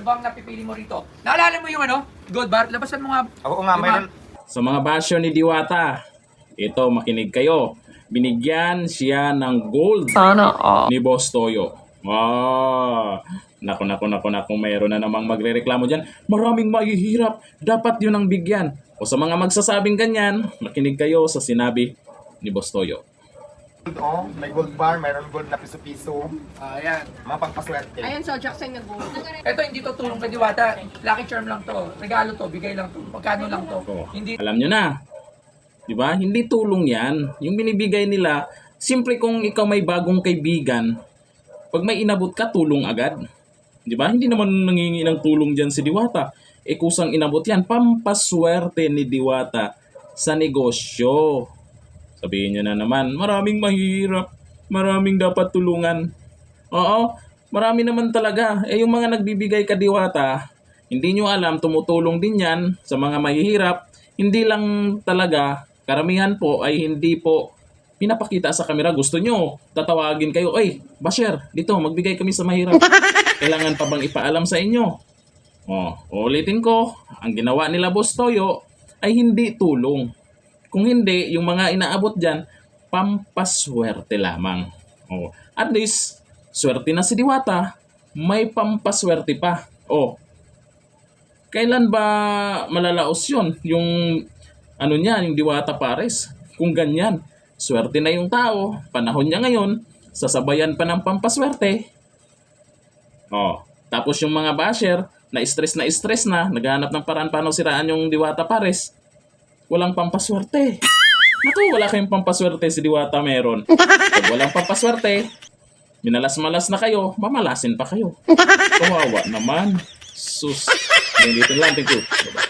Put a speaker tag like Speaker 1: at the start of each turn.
Speaker 1: bang napipili mo rito? Naalala mo yung ano? Gold bar? Labasan mo nga.
Speaker 2: Oo nga,
Speaker 1: yung
Speaker 2: mayroon.
Speaker 3: Sa mga basyo ni Diwata, ito makinig kayo. Binigyan siya ng gold
Speaker 4: Sana all.
Speaker 3: ni Boss Toyo. Naku, mayroon na namang magrereklamo dyan. Maraming mahihirap. Dapat yun ang bigyan. O sa mga magsasabing ganyan, makinig kayo sa sinabi ni Boss Toyo.
Speaker 2: Oh, may gold bar, mayroon gold na piso-piso.
Speaker 1: Ayan.
Speaker 2: Mga pangpaswerte.
Speaker 5: Ayan, so Jackson nag-gold.
Speaker 1: Ito hindi to tulong kay Diwata. Lucky charm lang to. Regalo to. Bigay lang to. Magkano lang to.
Speaker 3: Oh,
Speaker 1: Hindi.
Speaker 3: alam nyo na. Diba? Hindi tulong yan. Yung binibigay nila, siyempre kung ikaw may bagong kaibigan, pag may inabot ka, tulong agad. Diba? Hindi naman nangingi ng tulong dyan si Diwata. E kusang inabot yan, pampaswerte ni Diwata sa negosyo. Sabihin nyo na naman, maraming mahirap, maraming dapat tulungan. Oo, marami naman talaga. Eh yung mga nagbibigay ka Diwata, hindi nyo alam, tumutulong din yan sa mga mahihirap. Hindi lang talaga, karamihan po ay hindi po pinapakita sa kamera. Gusto nyo, tatawagin kayo, "Oy, Basher, dito, magbigay kami sa mahirap." Kailangan pa bang ipaalam sa inyo? Oh, ulitin ko, ang ginawa nila Boss Toyo ay hindi tulong. Kung hindi, yung mga inaabot dyan, pampaswerte lamang. Oh, at least, swerte na si Diwata, may pampaswerte pa. Oh, kailan ba malalaos yun? Yung ano niya, yung Diwata Pares. Kung ganyan, swerte na yung tao, panahon niya ngayon, sasabayan pa ng pampaswerte. Oh, tapos yung mga basher, na stress na, naghahanap ng paraan paano siraan yung Diwata Pares. Walang pampaswerte. Naku, wala kayong pampaswerte, si Diwata meron. Pag walang pampaswerte, minalas-malas na kayo, mamalasin pa kayo. Kawawa naman. Sus. Dito lang, thank you. Bye-bye.